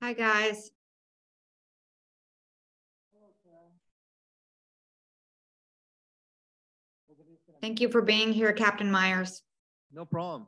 Hi, guys. Thank you for being here, Captain Myers. No problem.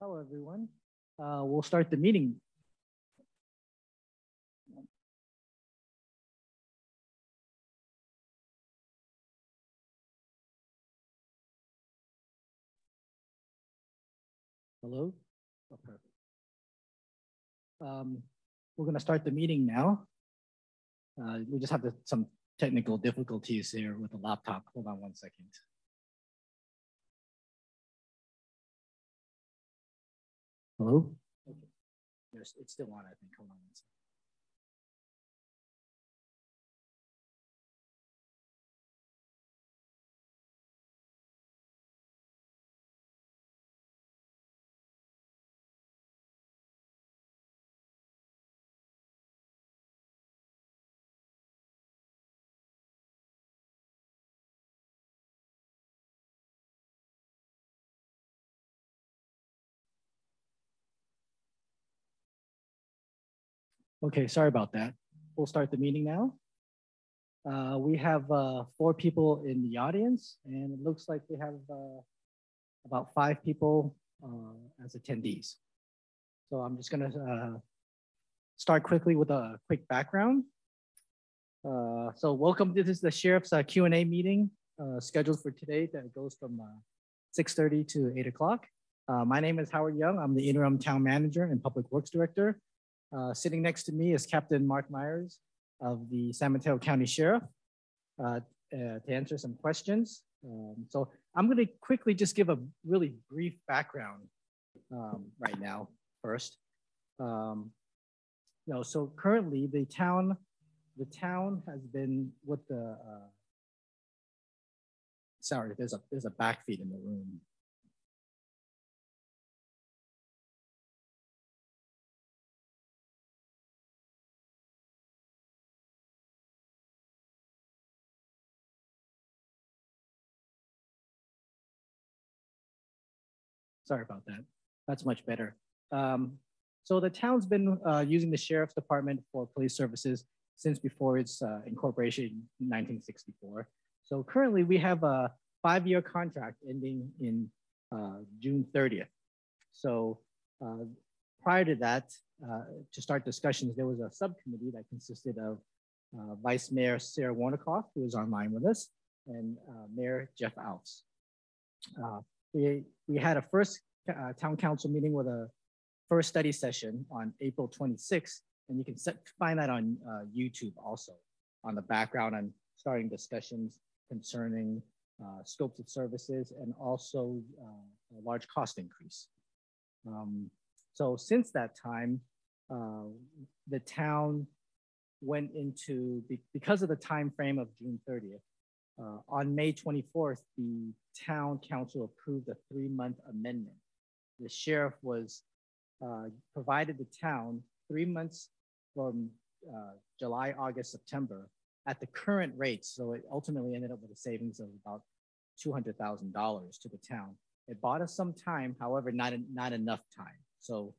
Hello, everyone. We'll start the meeting. Hello? Oh, perfect. We're going to start the meeting now. We just have some technical difficulties here with the laptop. Hold on one second. Hello? Okay. Yes, it's still on, I think. Hold on one second. Okay, sorry about that. We'll start the meeting now. We have 4 people in the audience, and it looks like we have about 5 people as attendees. So I'm just gonna start quickly with a quick background. So welcome, this is the Sheriff's Q&A meeting scheduled for today that goes from 6:30 to 8 o'clock. My name is Howard Young. I'm the interim town manager and public works director. Sitting next to me is Captain Mark Myers of the San Mateo County Sheriff to answer some questions. So I'm going to quickly just give a really brief background right now first. So currently the town has been with the sorry, there's a backfeed in the room. Sorry about that. That's much better. So the town's been using the Sheriff's Department for police services since before its incorporation in 1964. So currently we have a 5-year contract ending in June 30th. So prior to that, to start discussions, there was a subcommittee that consisted of Vice Mayor Sarah Warnikoff, who is online with us, and Mayor Jeff Alves. We had a first town council meeting with a first study session on April 26th, and you can find that on YouTube also on the background and starting discussions concerning scopes of services and also a large cost increase. So since that time, the town went into, because of the time frame of June 30th, on May 24th, the town council approved a 3-month amendment. The sheriff was provided the town 3 months from July, August, September at the current rates. So it ultimately ended up with a savings of about $200,000 to the town. It bought us some time, however, not enough time. So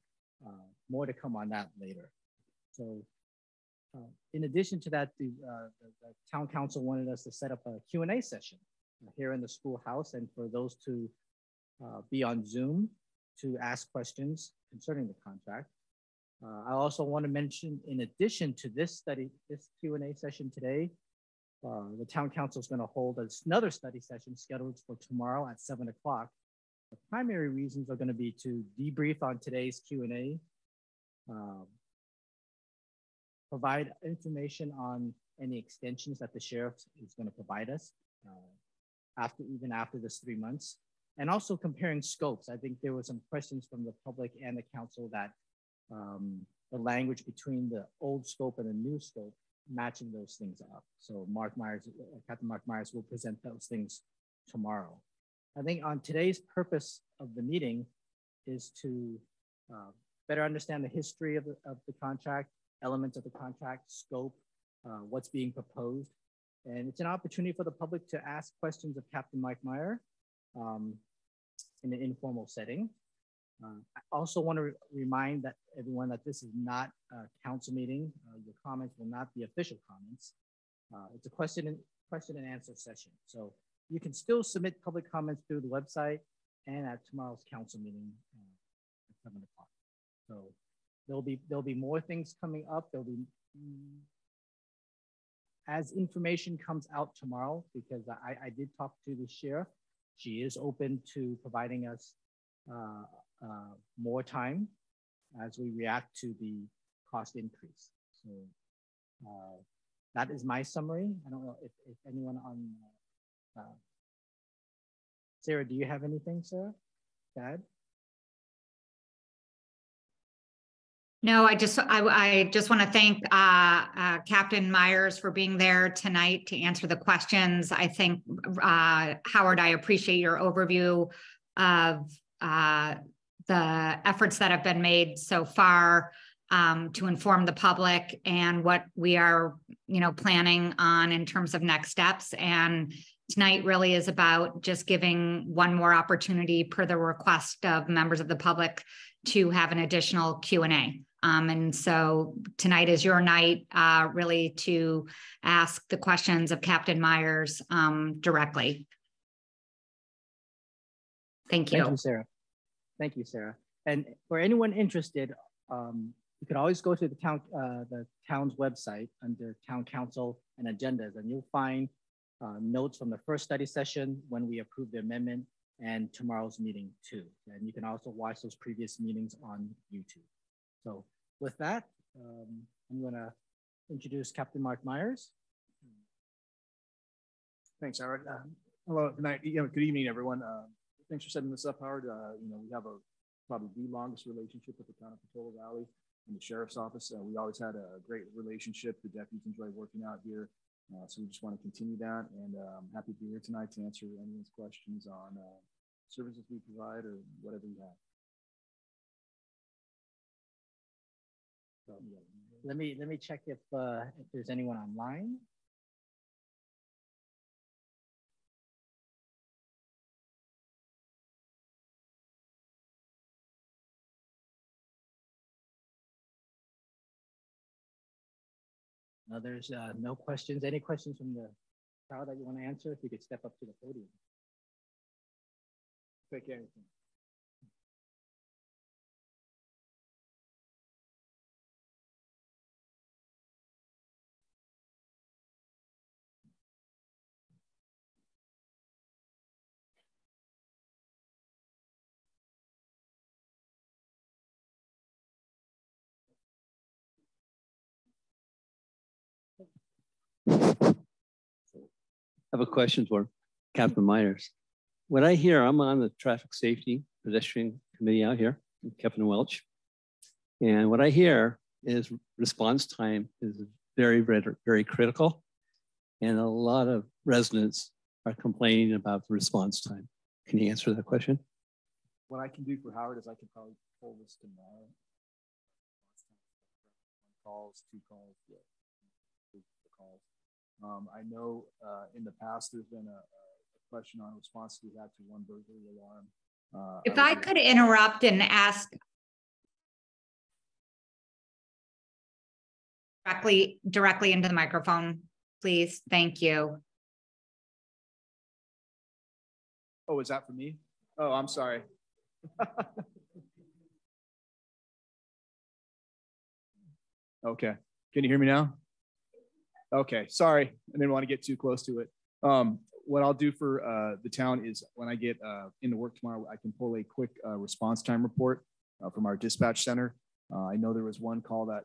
more to come on that later. So in addition to that, the town council wanted us to set up a Q&A session here in the schoolhouse, and for those to be on Zoom to ask questions concerning the contract. I also want to mention, in addition to this Q&A session today, the town council is going to hold another study session scheduled for tomorrow at 7 o'clock. The primary reasons are going to be to debrief on today's Q&A, provide information on any extensions that the sheriff is going to provide us even after this 3 months, and also comparing scopes. I think there were some questions from the public and the council that the language between the old scope and the new scope, matching those things up. So Captain Mark Myers will present those things tomorrow. I think on today's purpose of the meeting is to better understand the history of the contract, elements of the contract, scope, what's being proposed. And it's an opportunity for the public to ask questions of Captain Mike Meyer in an informal setting. I also want to remind everyone that this is not a council meeting. Your comments will not be official comments. It's a question and answer session. So you can still submit public comments through the website and at tomorrow's council meeting 7 o'clock. So there'll be more things coming up. There'll be as information comes out tomorrow, because I did talk to the sheriff. She is open to providing us more time as we react to the cost increase. So that is my summary. I don't know if anyone on, Sarah, do you have anything, Sarah? Dad? No, I just want to thank Captain Myers for being there tonight to answer the questions. I think, Howard, I appreciate your overview of the efforts that have been made so far to inform the public and what we are, planning on in terms of next steps. And tonight really is about just giving one more opportunity per the request of members of the public to have an additional Q&A. And so tonight is your night really to ask the questions of Captain Myers directly. Thank you. Thank you, Sarah. Thank you, Sarah. And for anyone interested, you can always go to the town's website under Town Council and Agendas, and you'll find notes from the first study session when we approved the amendment and tomorrow's meeting too. And you can also watch those previous meetings on YouTube. So with that, I'm going to introduce Captain Mark Myers. Thanks, Howard. Hello, good evening, everyone. Thanks for setting this up, Howard. We have probably the longest relationship with the town of Portola Valley and the sheriff's office. We always had a great relationship. The deputies enjoy working out here. So we just want to continue that, and I'm happy to be here tonight to answer anyone's questions on services we provide or whatever you have. So, let me check if there's anyone online. No, there's no questions. Any questions from the crowd that you want to answer? If you could step up to the podium. Take anything. I have a question for Captain Myers. What I hear, I'm on the traffic safety pedestrian committee out here, Captain Welch. And what I hear is response time is very, very, very critical. And a lot of residents are complaining about the response time. Can you answer that question? What I can do for Howard is I can probably pull this tomorrow. 1 calls, 2 calls, yeah. 2 calls. I know in the past there's been a question on response we had to one burglary alarm. If I could interrupt and ask directly into the microphone, please. Thank you. Oh, is that for me? Oh, I'm sorry. Okay. Can you hear me now? Okay, sorry. I didn't want to get too close to it. What I'll do for the town is when I get into work tomorrow, I can pull a quick response time report from our dispatch center. I know there was one call that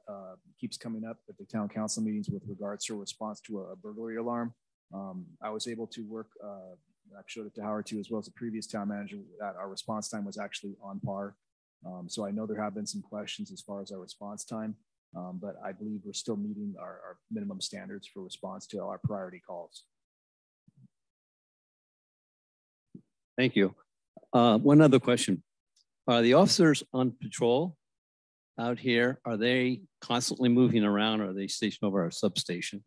keeps coming up at the town council meetings with regards to a response to a burglary alarm. I was able to work, I showed it to Howard too, as well as the previous town manager, that our response time was actually on par. So I know there have been some questions as far as our response time. But I believe we're still meeting our minimum standards for response to our priority calls. Thank you. One other question. Are the officers on patrol out here, are they constantly moving around, or are they stationed over our substation?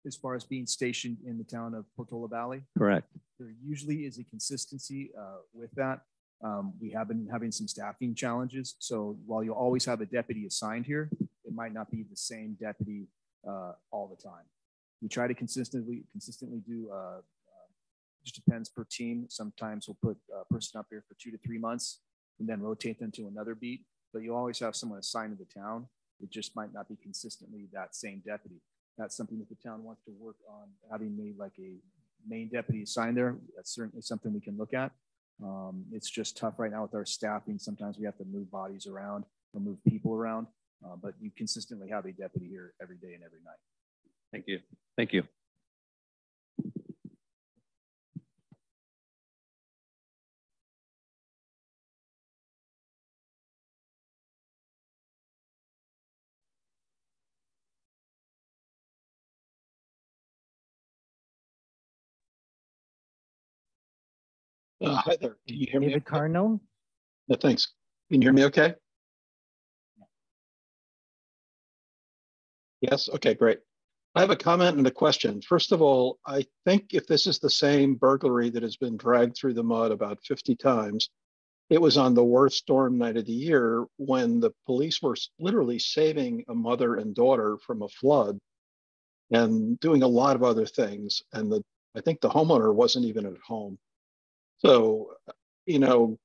As far as being stationed in the town of Portola Valley? Correct. There usually is a consistency with that. We have been having some staffing challenges. So while you'll always have a deputy assigned here, it might not be the same deputy all the time. We try to consistently do, just depends per team. Sometimes we'll put a person up here for 2 to 3 months. and then rotate them to another beat. But you always have someone assigned to the town. It just might not be consistently that same deputy. That's something that the town wants to work on, having made like a main deputy assigned there. That's certainly something we can look at. It's just tough right now with our staffing. Sometimes we have to move bodies around or move people around, but you consistently have a deputy here every day and every night. Thank you. Thank you. Hi there. Can you hear me? David Carno? No, thanks. Can you hear me okay? Yes? Okay, great. I have a comment and a question. First of all, I think if this is the same burglary that has been dragged through the mud about 50 times, it was on the worst storm night of the year when the police were literally saving a mother and daughter from a flood and doing a lot of other things. And I think the homeowner wasn't even at home. So, you know,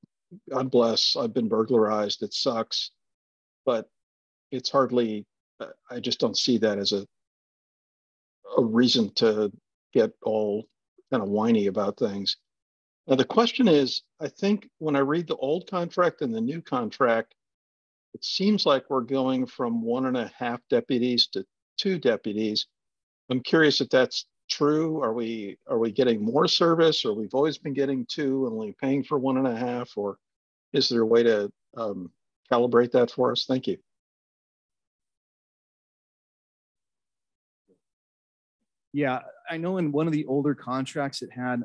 God bless, I've been burglarized, it sucks, but it's hardly, I just don't see that as a reason to get all kind of whiny about things. Now, the question is, I think when I read the old contract and the new contract, it seems like we're going from 1.5 deputies to 2 deputies. I'm curious if that's true. Are we getting more service, or we've always been getting 2 and only paying for 1.5, or is there a way to calibrate that for us? Thank you. Yeah, I know in one of the older contracts it had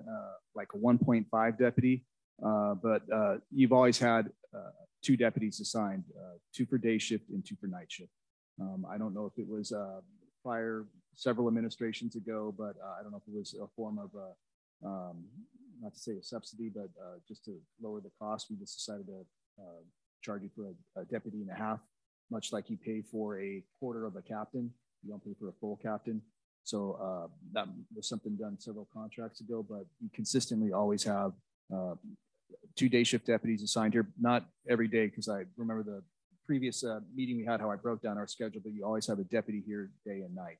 like a 1.5 deputy, but you've always had 2 deputies assigned, 2 for day shift and 2 for night shift. I don't know if it was prior several administrations ago, but I don't know if it was a form of, not to say a subsidy, but just to lower the cost, we just decided to charge you for a deputy and a half, much like you pay for a quarter of a captain. You don't pay for a full captain. So that was something done several contracts ago, but you consistently always have 2 day shift deputies assigned here. Not every day, because I remember the previous meeting we had, how I broke down our schedule, but you always have a deputy here day and night.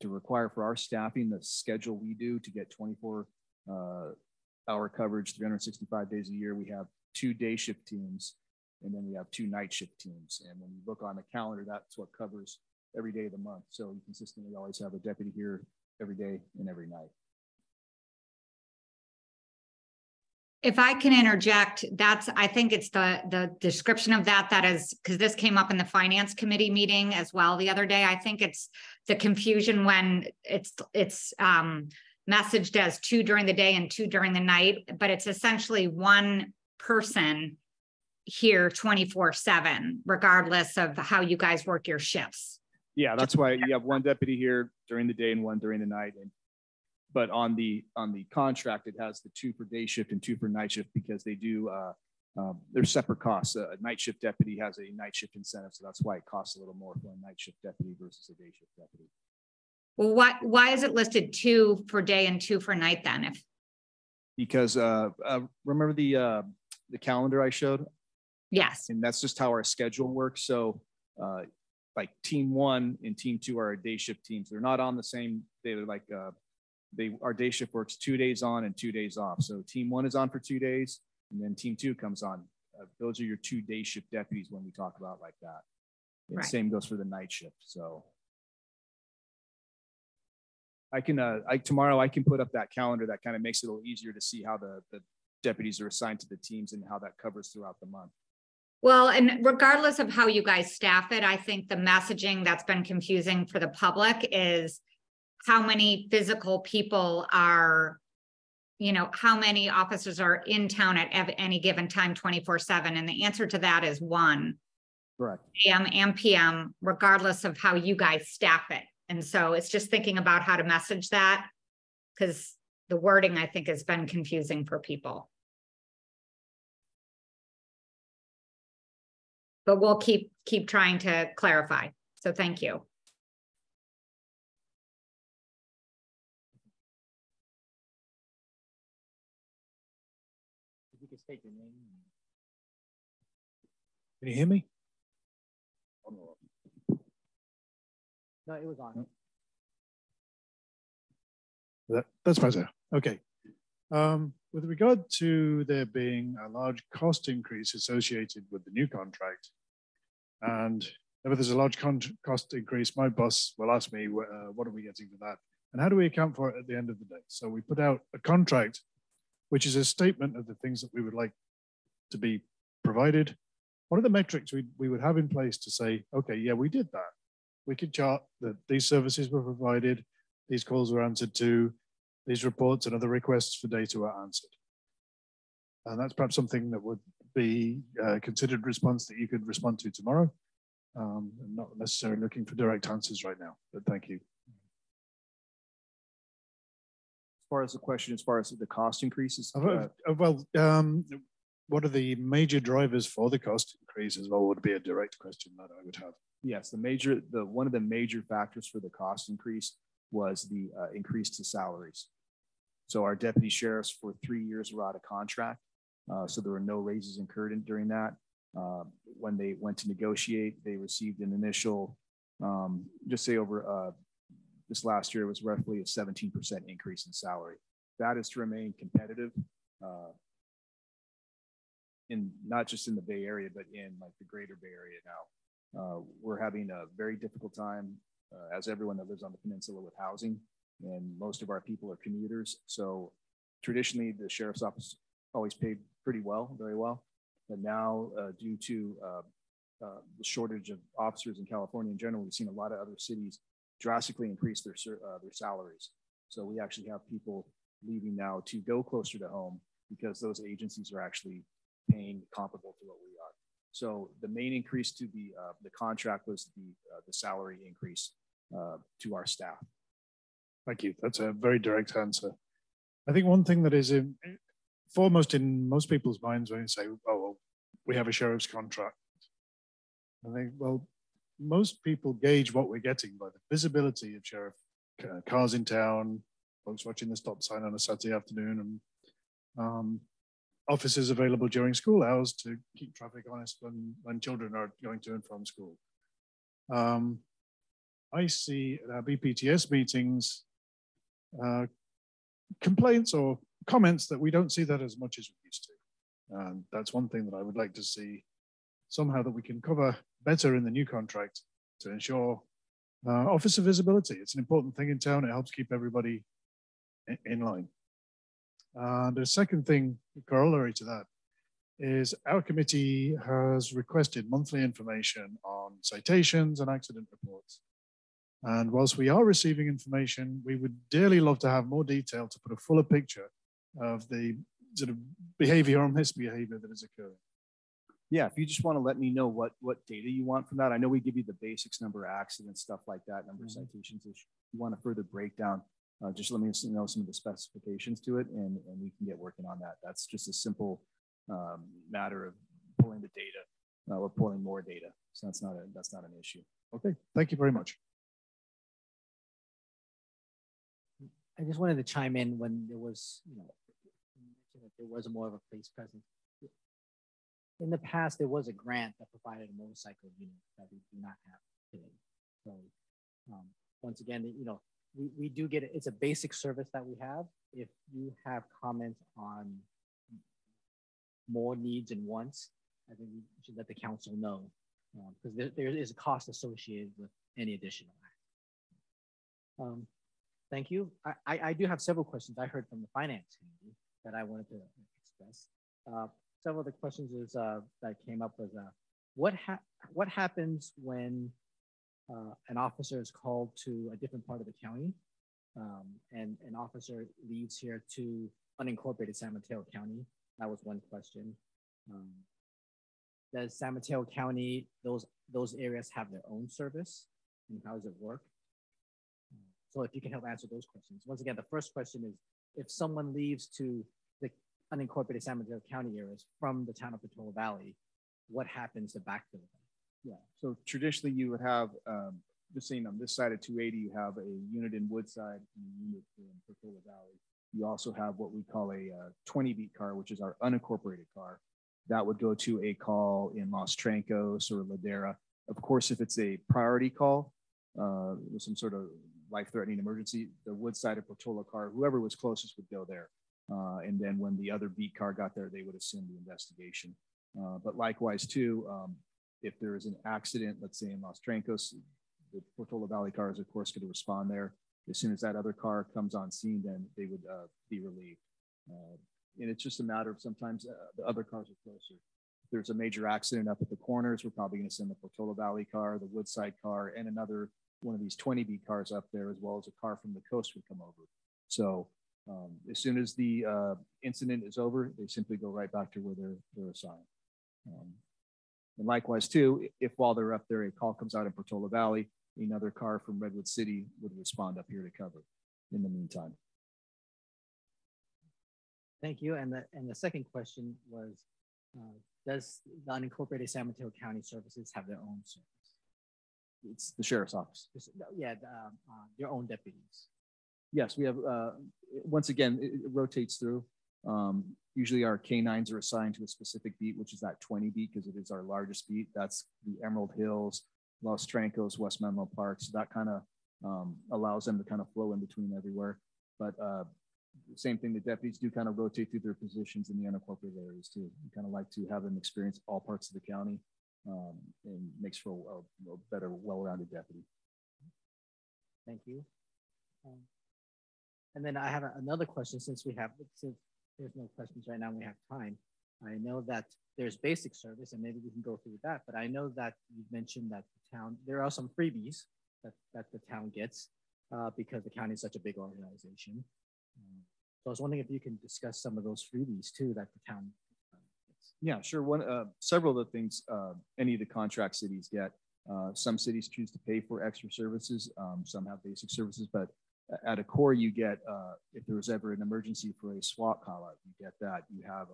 To require for our staffing, the schedule we do to get 24-hour coverage, 365 days a year, we have 2 day shift teams, and then we have 2 night shift teams. And when you look on the calendar, that's what covers every day of the month. So you consistently always have a deputy here every day and every night. If I can interject, I think it's the description of that is, because this came up in the finance committee meeting as well the other day. I think it's the confusion when it's messaged as 2 during the day and 2 during the night, but it's essentially 1 person here 24/7, regardless of how you guys work your shifts. Yeah, that's why you have 1 deputy here during the day and 1 during the night. But on the contract, it has the 2 for day shift and 2 for night shift, because they do they're separate costs. A night shift deputy has a night shift incentive, so that's why it costs a little more for a night shift deputy versus a day shift deputy. Well, why is it listed 2 for day and 2 for night then? Because remember the calendar I showed? Yes. And that's just how our schedule works. So like team 1 and team 2 are our day shift teams. They're not on the same, they're like our day shift works 2 days on and 2 days off. So team 1 is on for 2 days, and then team 2 comes on. Those are your 2 day shift deputies when we talk about like that. And Right. Same goes for the night shift. So I can tomorrow I can put up that calendar that kind of makes it a little easier to see how the deputies are assigned to the teams and how that covers throughout the month. Well, and regardless of how you guys staff it, I think the messaging that's been confusing for the public is how many physical people are, how many officers are in town at any given time 24/7. And the answer to that is 1. Correct. AM and PM, regardless of how you guys staff it. And so it's just thinking about how to message that, because the wording, I think, has been confusing for people. But we'll keep trying to clarify. So thank you. If you could state your name. Can you hear me? No, it was on. That's better. Okay. With regard to there being a large cost increase associated with the new contract, and if there's a large cost increase, my boss will ask me, what are we getting for that? And how do we account for it at the end of the day? So we put out a contract, which is a statement of the things that we would like to be provided. What are the metrics we would have in place to say, okay, yeah, we did that. We could chart that these services were provided, these calls were answered to, these reports and other requests for data are answered. And that's perhaps something that would be a considered response that you could respond to tomorrow. I'm not necessarily looking for direct answers right now, but thank you. As far as the question, as far as the cost increases, What are the major drivers for the cost increase as well would be a direct question that I would have. yes, one of the major factors for the cost increase was the increase to salaries. So our deputy sheriffs for 3 years were out of contract. So there were no raises incurred during that. When they went to negotiate, they received an initial, just say over this last year, it was roughly a 17% increase in salary. That is to remain competitive in not just in the Bay Area, but in like the greater Bay Area now. We're having a very difficult time, as everyone that lives on the peninsula, with housing, and most of our people are commuters. So traditionally, the sheriff's office always paid pretty well, very well. But now, due to the shortage of officers in California in general, we've seen a lot of other cities drastically increase their salaries. So we actually have people leaving now to go closer to home because those agencies are actually paying comparable to what we are. So the main increase to the contract was the salary increase to our staff. Thank you. That's a very direct answer. I think one thing that is foremost in most people's minds when you say, oh, well, we have a sheriff's contract. I think, well, most people gauge what we're getting by the visibility of sheriff cars in town, folks watching the stop sign on a Saturday afternoon, and officers available during school hours to keep traffic honest when children are going to and from school. I see at our BPTS meetings complaints or comments that we don't see that as much as we used to. And that's one thing that I would like to see somehow that we can cover better in the new contract to ensure officer visibility. It's an important thing in town. It helps keep everybody in line. The second thing, corollary to that, is our committee has requested monthly information on citations and accident reports. And whilst we are receiving information, we would dearly love to have more detail to put a fuller picture of the sort of behavior or misbehavior that is occurring. Yeah, if you just want to let me know what data you want from that. I know we give you the basics, number of accidents, stuff like that, number of citations. If you want a further breakdown, just let me know some of the specifications to it, and we can get working on that. That's just a simple matter of pulling the data or pulling more data. So that's not an issue. Okay, thank you very much. I just wanted to chime in when there was, there was more of a police presence. In the past, there was a grant that provided a motorcycle unit that we do not have today. So once again, we do get it. It's a basic service that we have. If you have comments on more needs and wants, I think we should let the council know, because there is a cost associated with any additional act. Thank you. I do have several questions I heard from the finance committee that I wanted to express. Several of the questions is, that came up was, what happens when an officer is called to a different part of the county, and an officer leaves here to unincorporated San Mateo County? That was one question. Does San Mateo County, those areas have their own service, and how does it work? So if you can help answer those questions. Once again, the first question is, if someone leaves to the unincorporated San Mateo County areas from the town of Portola Valley, what happens to backfill them? Yeah, so traditionally you would have, just saying on this side of 280, you have a unit in Woodside and a unit in Portola Valley. You also have what we call a 20 beat car, which is our unincorporated car that would go to a call in Los Trancos or Ladera. Of course, if it's a priority call, with some sort of life-threatening emergency, the Woodside or Portola car, whoever was closest would go there. And then when the other beat car got there, they would assume the investigation. But likewise too, if there is an accident, let's say in Los Trancos, the Portola Valley car is of course going to respond there. As soon as that other car comes on scene, then they would be relieved. And it's just a matter of sometimes the other cars are closer. If there's a major accident up at the corners, we're probably going to send the Portola Valley car, the Woodside car, and another one of these 20B cars up there, as well as a car from the coast would come over. So as soon as the incident is over, they simply go right back to where they're assigned. And likewise too, if while they're up there, a call comes out in Portola Valley, another car from Redwood City would respond up here to cover in the meantime. Thank you. And the second question was, does the unincorporated San Mateo County Services have their own service? It's the sheriff's office. Yeah, your own deputies. Yes, we have, once again, it rotates through. Usually our K9s are assigned to a specific beat, which is that 20 beat, because it is our largest beat. That's the Emerald Hills, Los Trancos, West Menlo Park. So that kind of allows them to kind of flow in between everywhere. But same thing, the deputies do kind of rotate through their positions in the unincorporated areas too. We kind of like to have them experience all parts of the county, and makes for a better, well-rounded deputy. Thank you. And then I have another question, since there's no questions right now, we have time. I know that there's basic service, and maybe we can go through that, but I know that you mentioned that the town, there are some freebies that the town gets because the county is such a big organization. So I was wondering if you can discuss some of those freebies too that the town gets. Yeah, sure. Several of the things any of the contract cities get. Some cities choose to pay for extra services. Some have basic services, but at a core, you get, if there was ever an emergency for a SWAT call out, you get that. You have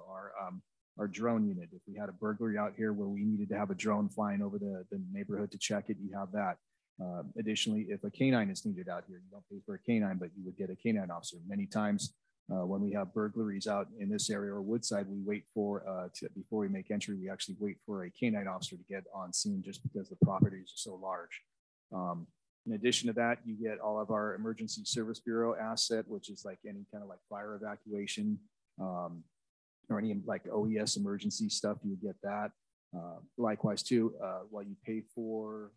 our drone unit. If we had a burglary out here where we needed to have a drone flying over the neighborhood to check it, you have that. Additionally, if a canine is needed out here, you don't pay for a canine, but you would get a canine officer. Many times when we have burglaries out in this area or Woodside, we wait for, before we make entry, we actually wait for a canine officer to get on scene just because the properties are so large. In addition to that, you get all of our Emergency Service Bureau asset, which is like any kind of like fire evacuation or any like OES emergency stuff, you get that. Likewise too, while you pay for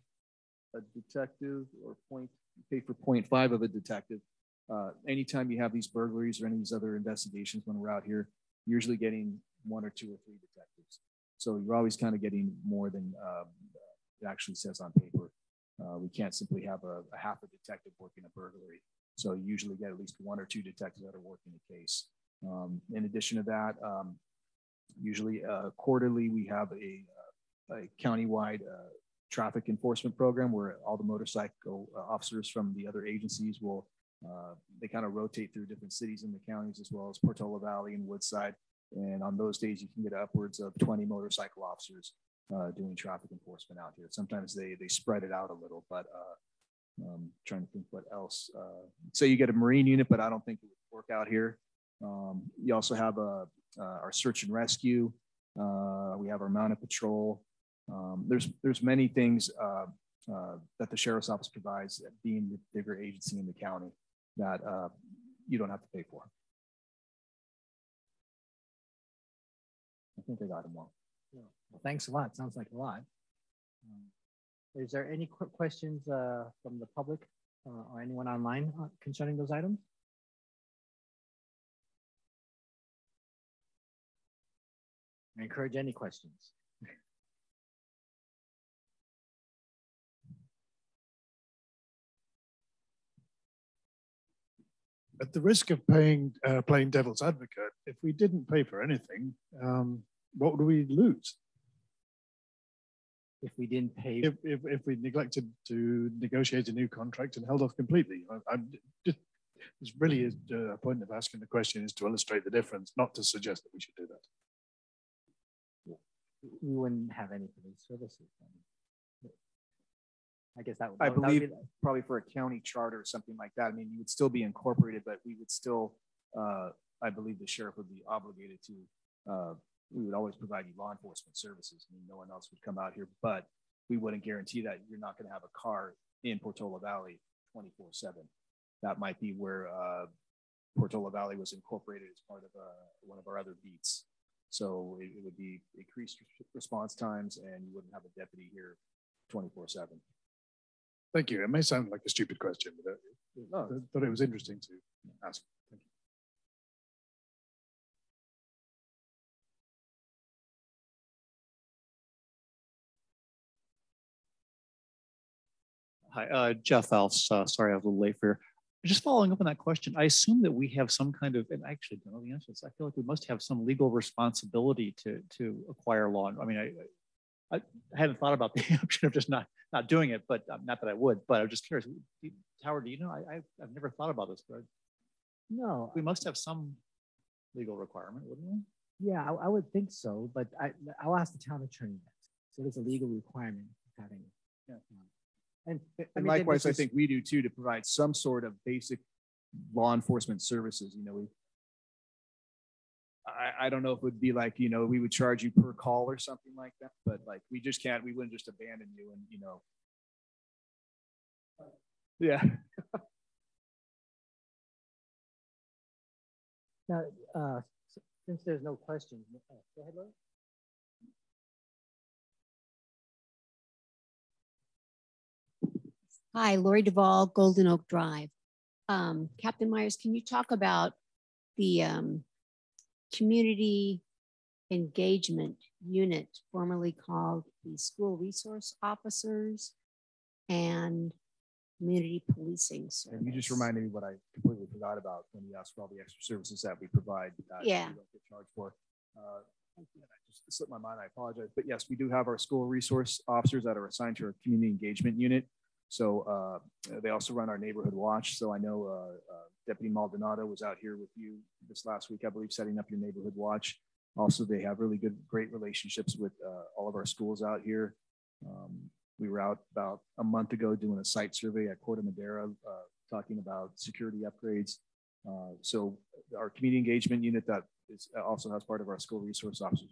a detective or pay for 0.5 of a detective, anytime you have these burglaries or any of these other investigations when we're out here, you're usually getting 1 or 2 or 3 detectives. So you're always kind of getting more than it actually says on paper. We can't simply have a half a detective working a burglary. So you usually get at least 1 or 2 detectives that are working a case. In addition to that, usually quarterly, we have a countywide traffic enforcement program where all the motorcycle officers from the other agencies will, they kind of rotate through different cities in the counties as well as Portola Valley and Woodside. And on those days, you can get upwards of 20 motorcycle officers doing traffic enforcement out here. Sometimes they spread it out a little, but trying to think what else. So you get a Marine unit, but I don't think it would work out here. You also have our search and rescue. We have our mounted patrol. There's many things that the sheriff's office provides, being the bigger agency in the county, that you don't have to pay for. I think I got them all. Well, thanks a lot. Sounds like a lot. Is there any quick questions from the public or anyone online concerning those items? I encourage any questions. At the risk of playing devil's advocate, if we didn't pay for anything, what would we lose? If we didn't pay, if we neglected to negotiate a new contract and held off completely, this really is a point of asking the question is to illustrate the difference, not to suggest that we should do that. we wouldn't have any police services. I guess that would. I believe probably for a county charter or something like that. I mean, you would still be incorporated, but we would still, I believe the sheriff would be obligated to we would always provide you law enforcement services. I mean, no one else would come out here, but we wouldn't guarantee that you're not going to have a car in Portola Valley 24/7. That might be where Portola Valley was incorporated as part of one of our other beats. So it would be increased response times, and you wouldn't have a deputy here 24/7. Thank you. It may sound like a stupid question, but I thought it was interesting to ask. Thank you. Hi, Jeff Alfs. Sorry, I was a little late for here. Just following up on that question, I assume that we have some kind of, and I actually don't know the answer to this. I feel like we must have some legal responsibility to acquire law. I mean, I hadn't thought about the option of just not doing it, but not that I would. But I'm just curious, Howard, do you know? I've never thought about this, but No, we must have some legal requirement, wouldn't we? yeah, I would think so, but I'll ask the town attorney next. So there's a legal requirement having. Yeah. And And likewise, I think we do too, to provide some sort of basic law enforcement services. You know, I don't know if it would be like, you know, we would charge you per call or something like that, but like we just can't, we wouldn't just abandon you and, you know. Yeah. Now, since there's no questions, go ahead, Laura. Hi, Lori Duvall, Golden Oak Drive. Captain Myers, can you talk about the community engagement unit, formerly called the School Resource Officers and Community Policing Service? And you just reminded me what I completely forgot about when you asked for all the extra services that we provide. That Yeah. We don't get charged for. I just slipped my mind. I apologize. But yes, we do have our school resource officers that are assigned to our community engagement unit. So they also run our neighborhood watch. So I know Deputy Maldonado was out here with you this last week, I believe, setting up your neighborhood watch. Also, they have really great relationships with all of our schools out here. We were out about a month ago doing a site survey at Corte Madera, talking about security upgrades. So our community engagement unit that also has part of our school resource officers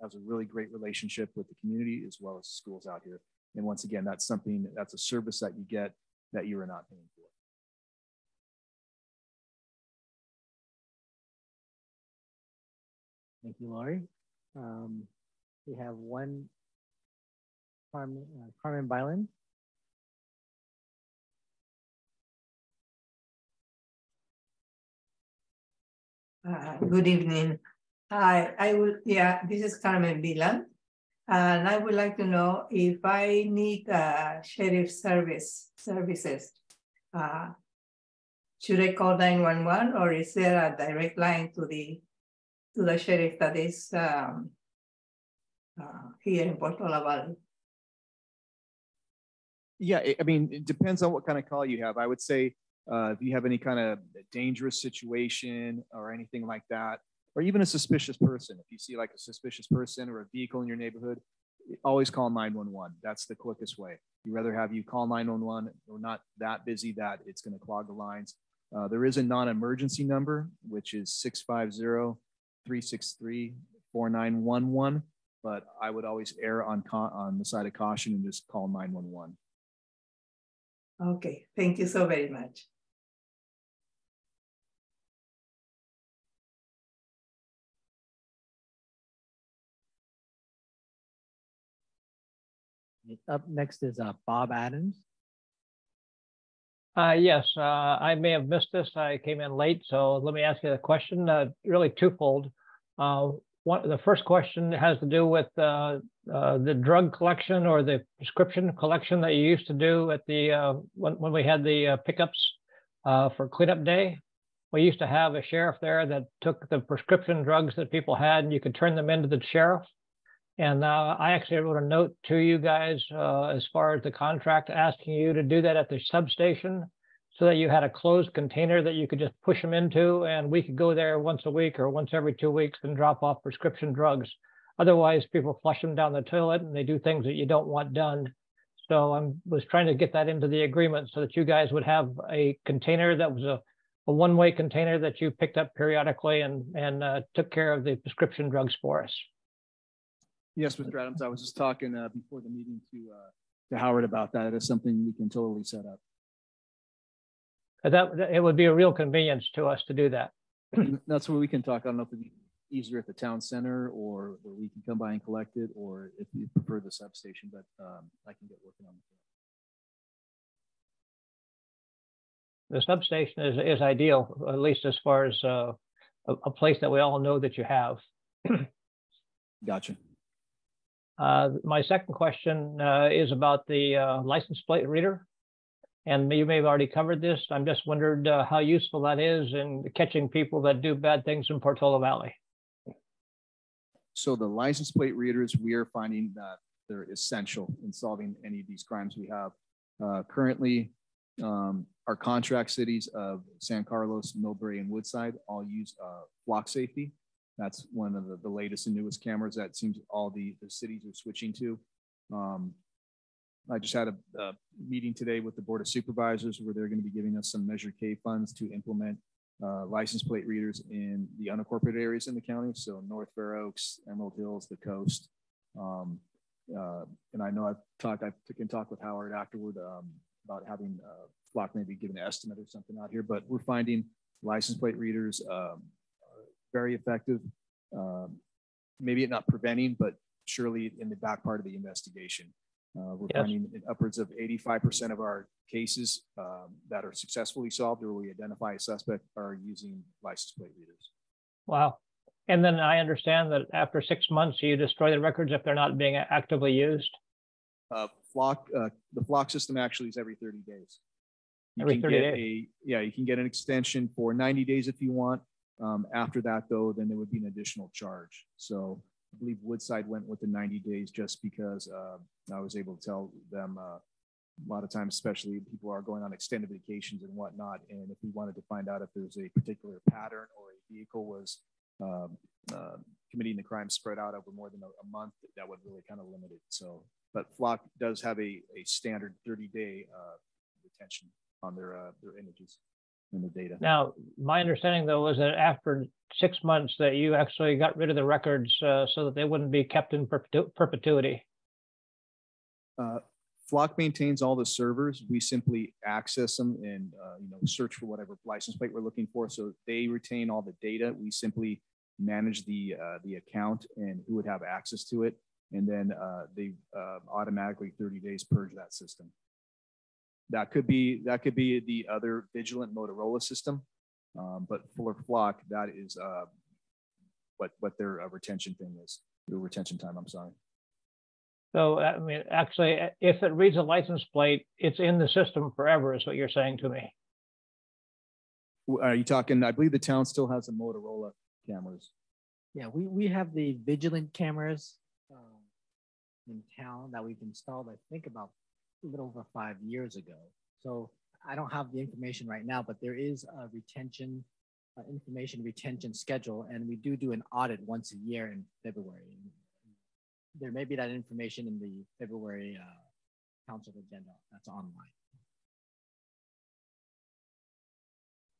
has a really great relationship with the community as well as schools out here. And once again, that's a service that you get that you are not paying for. Thank you, Laurie. We have one, Carmen Byland. Good evening. Hi, this is Carmen Bilan, and I would like to know if I need sheriff services. Should I call 911, or is there a direct line to the sheriff that is here in Portola Valley? Yeah, I mean, it depends on what kind of call you have. I would say if you have any kind of dangerous situation or anything like that, or even a suspicious person, if you see like a suspicious person or a vehicle in your neighborhood, always call 911. That's the quickest way. We'd rather have you call 911. We're not that busy that it's going to clog the lines. There is a non-emergency number, which is 650-363-4911. But I would always err on the side of caution and just call 911. Okay, thank you so very much. Up next is Bob Adams. Yes, I may have missed this. I came in late, so let me ask you a question, really twofold. The first question has to do with the drug collection or the prescription collection that you used to do at the when we had the pickups for cleanup day. We used to have a sheriff there that took the prescription drugs that people had, and you could turn them into the sheriff. And I actually wrote a note to you guys as far as the contract, asking you to do that at the substation, so that you had a closed container that you could just push them into, and we could go there once a week or once every 2 weeks and drop off prescription drugs. Otherwise, people flush them down the toilet and they do things that you don't want done. So I was trying to get that into the agreement so that you guys would have a container that was a one-way container that you picked up periodically and took care of the prescription drugs for us. Yes, Mr. Adams, I was just talking before the meeting to Howard about that. It is something we can totally set up. That it would be a real convenience to us to do that. That's where we can talk. I don't know if it'd be easier at the town center or where we can come by and collect it, or if you prefer the substation, but I can get working on it. The substation is ideal, at least as far as a place that we all know that you have. Gotcha. My second question is about the license plate reader. And you may have already covered this. I'm just wondered how useful that is in catching people that do bad things in Portola Valley. So the license plate readers, we are finding that they're essential in solving any of these crimes we have. Currently, our contract cities of San Carlos, Millbrae, and Woodside all use Flock Safety. That's one of the latest and newest cameras that seems all the cities are switching to. I just had a meeting today with the Board of Supervisors where they're going to be giving us some Measure K funds to implement license plate readers in the unincorporated areas in the county. So North Fair Oaks, Emerald Hills, the coast. And I know I can talk with Howard afterward about having Flock maybe give an estimate or something out here, but we're finding license plate readers are very effective. Maybe not preventing, but surely in the back part of the investigation. We're finding upwards of 85% of our cases that are successfully solved or we identify a suspect are using license plate readers. Wow. And then I understand that after 6 months, you destroy the records if they're not being actively used. The Flock system actually is every 30 days. Every 30 days. You can get an extension for 90 days if you want. After that, though, then there would be an additional charge. So I believe Woodside went with the 90 days just because I was able to tell them a lot of times, especially people are going on extended vacations and whatnot. And if we wanted to find out if there's a particular pattern or a vehicle was committing the crime spread out over more than a month, that would really kind of limit it. So, but Flock does have a standard 30-day retention on their images and the data. Now, my understanding though was that after 6 months that you actually got rid of the records so that they wouldn't be kept in perpetuity. Flock maintains all the servers. We simply access them and search for whatever license plate we're looking for. So they retain all the data. We simply manage the account and who would have access to it, and then they automatically 30 days purge that system. That could be the other Vigilant Motorola system, but for Flock, that is what their retention thing is. Their retention time. I'm sorry. So, I mean, actually, if it reads a license plate, it's in the system forever, is what you're saying to me. Are you talking? I believe the town still has the Motorola cameras. Yeah, we have the Vigilant cameras in town that we've installed, I think about a little over 5 years ago. So I don't have the information right now, but there is a retention, information retention schedule, and we do an audit once a year in February. There may be that information in the February council agenda that's online.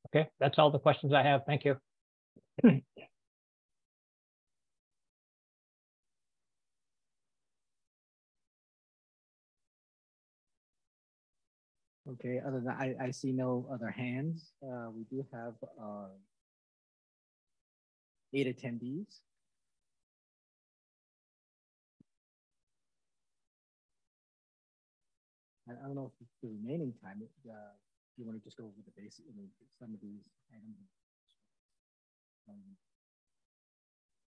Okay, that's all the questions I have. Thank you. Okay, other than that, I see no other hands. We do have 8 attendees. I don't know if the remaining time, you want to just go over the basic, some of these items.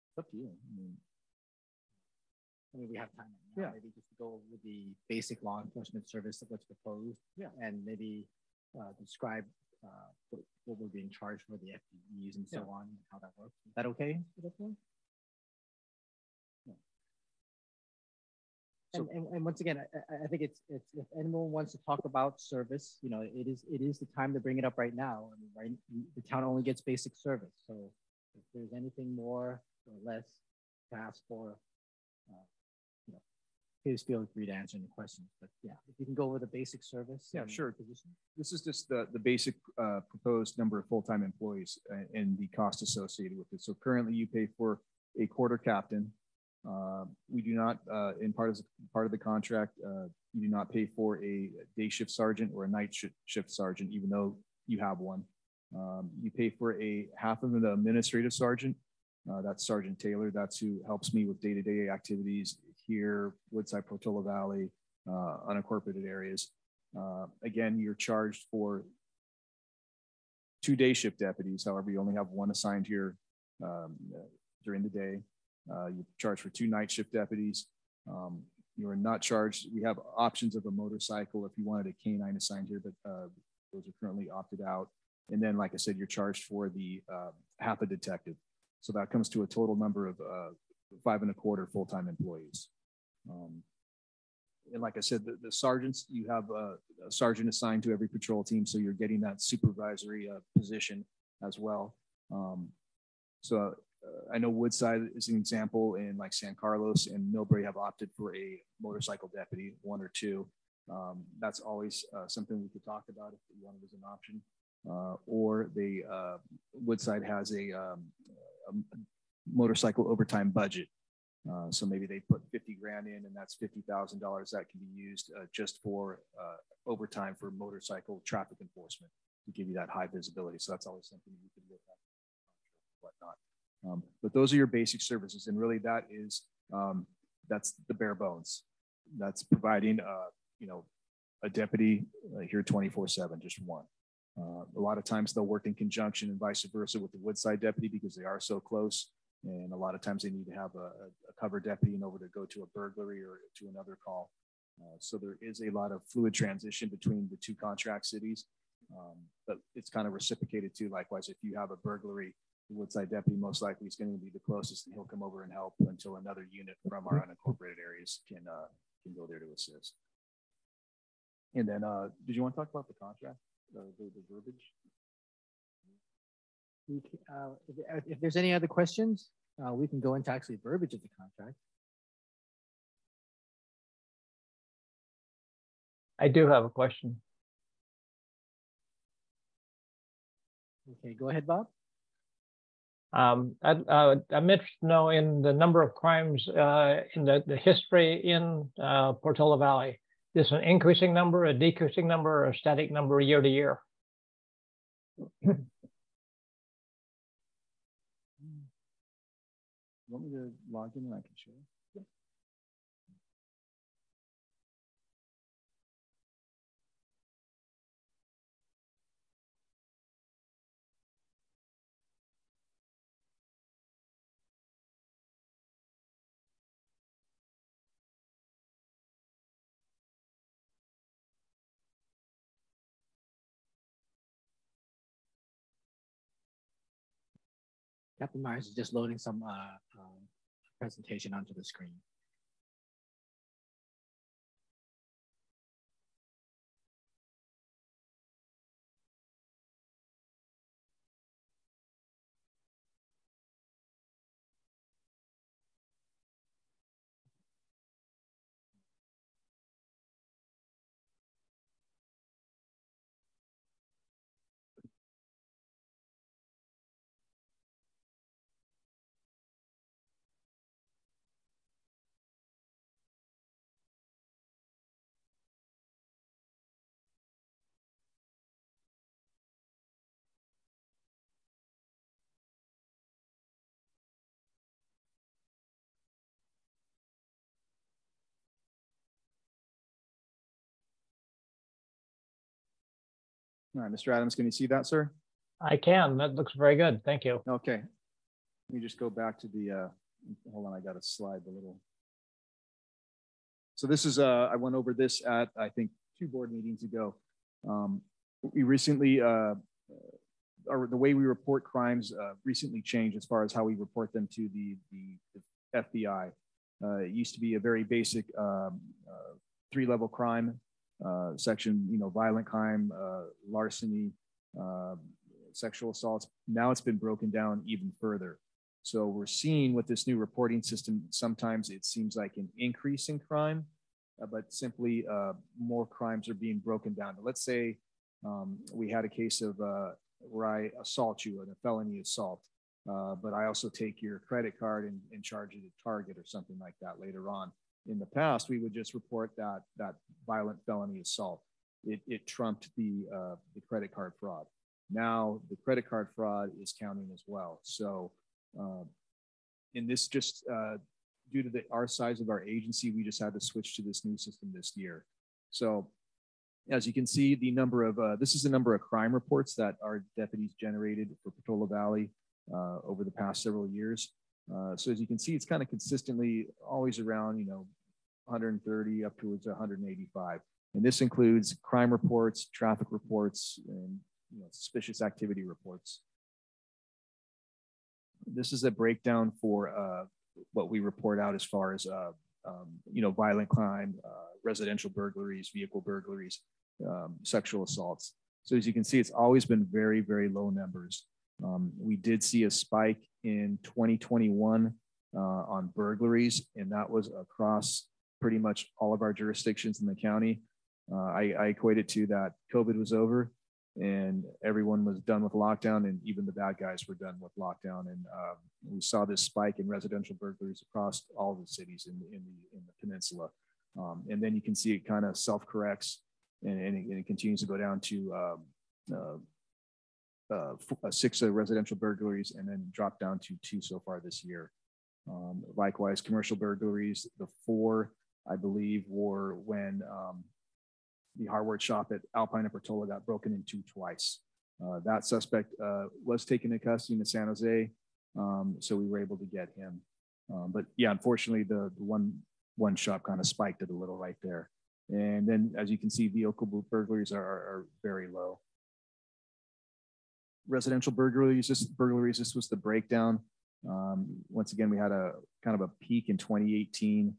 It's up to you. I mean, we have time right now. Maybe just to go over the basic law enforcement service of what's proposed. And maybe describe what we're being charged for the FTEs and so on, and how that works. Is that okay? And once again, I think it's if anyone wants to talk about service, it is the time to bring it up right now. I mean, right, the town only gets basic service, so if there's anything more or less to ask for, please feel free to answer any questions. But yeah, if you can go over the basic service. Yeah, and sure. position. This is just the basic proposed number of full-time employees and the cost associated with it. So currently you pay for a quarter captain. We do not, in part of the contract, you do not pay for a day shift sergeant or a night shift sergeant, even though you have one. You pay for a half of an administrative sergeant. That's Sergeant Taylor. That's who helps me with day-to-day activities here, Woodside, Portola Valley, unincorporated areas. Again, you're charged for 2 day shift deputies. However, you only have one assigned here during the day. You charge for 2 night shift deputies. You are not charged. We have options of a motorcycle if you wanted a canine assigned here, but those are currently opted out. And then, like I said, you're charged for the half a detective. So that comes to a total number of 5 1/4 full-time employees. And like I said, the sergeants, you have a sergeant assigned to every patrol team. So you're getting that supervisory position as well. I know Woodside is an example, and like San Carlos and Millbrae have opted for a motorcycle deputy, 1 or 2. That's always something we could talk about if one was an option. Or Woodside has a motorcycle overtime budget. So maybe they put 50 grand in, and that's $50,000 that can be used just for overtime for motorcycle traffic enforcement to give you that high visibility. So that's always something you could look at, whatnot. But those are your basic services, and really that is that's the bare bones. That's providing a deputy here 24/7, just one. A lot of times they'll work in conjunction and vice versa with the Woodside deputy because they are so close. And a lot of times they need to have a cover deputy in order to go to a burglary or to another call. So there is a lot of fluid transition between the 2 contract cities, but it's kind of reciprocated too. Likewise, if you have a burglary, the Woodside deputy most likely is going to be the closest, and he'll come over and help until another unit from our unincorporated areas can go there to assist. And then, did you want to talk about the contract, the verbiage? If there's any other questions, we can go into actually verbiage of the contract. I do have a question. Okay, go ahead, Bob. I'm interested to know in the number of crimes in the history in Portola Valley. Is this an increasing number, a decreasing number, or a static number year to year? You want me to log in and I can show you? Yeah. Captain Myers is just loading some presentation onto the screen. All right, Mr. Adams, can you see that, sir? I can. That looks very good. Thank you. Okay. Let me just go back to the, hold on, I got to slide the little. So this is, I went over this at, I think, 2 board meetings ago. We recently, the way we report crimes recently changed as far as how we report them to the FBI. It used to be a very basic 3-level crime section, violent crime, larceny, sexual assaults. Now it's been broken down even further. So we're seeing with this new reporting system, sometimes it seems like an increase in crime, but simply more crimes are being broken down. Let's say we had a case of where I assault you, a felony assault, but I also take your credit card and charge it at Target or something like that later on. In the past, we would just report that violent felony assault. It trumped the credit card fraud. Now the credit card fraud is counting as well. So in this just due to our size of our agency, we just had to switch to this new system this year. So as you can see, the number of, this is the number of crime reports that our deputies generated for Portola Valley over the past several years. So as you can see, it's kind of consistently always around, 130 up towards 185. And this includes crime reports, traffic reports, and suspicious activity reports. This is a breakdown for what we report out as far as violent crime, residential burglaries, vehicle burglaries, sexual assaults. So as you can see, it's always been very, very low numbers. We did see a spike in 2021 on burglaries, and that was across pretty much all of our jurisdictions in the county. I equate it to that COVID was over and everyone was done with lockdown, and even the bad guys were done with lockdown. And we saw this spike in residential burglaries across all the cities in the peninsula. And then you can see it kind of self-corrects and it continues to go down to 6 residential burglaries and then drop down to 2 so far this year. Likewise, commercial burglaries, the 4, I believe, were when the hardware shop at Alpine and Portola got broken into twice. That suspect was taken into custody in San Jose, so we were able to get him. But yeah, unfortunately, the one shop kind of spiked it a little right there. And then, as you can see, vehicle burglaries are very low. Residential burglaries, this was the breakdown. Once again, we had a kind of a peak in 2018.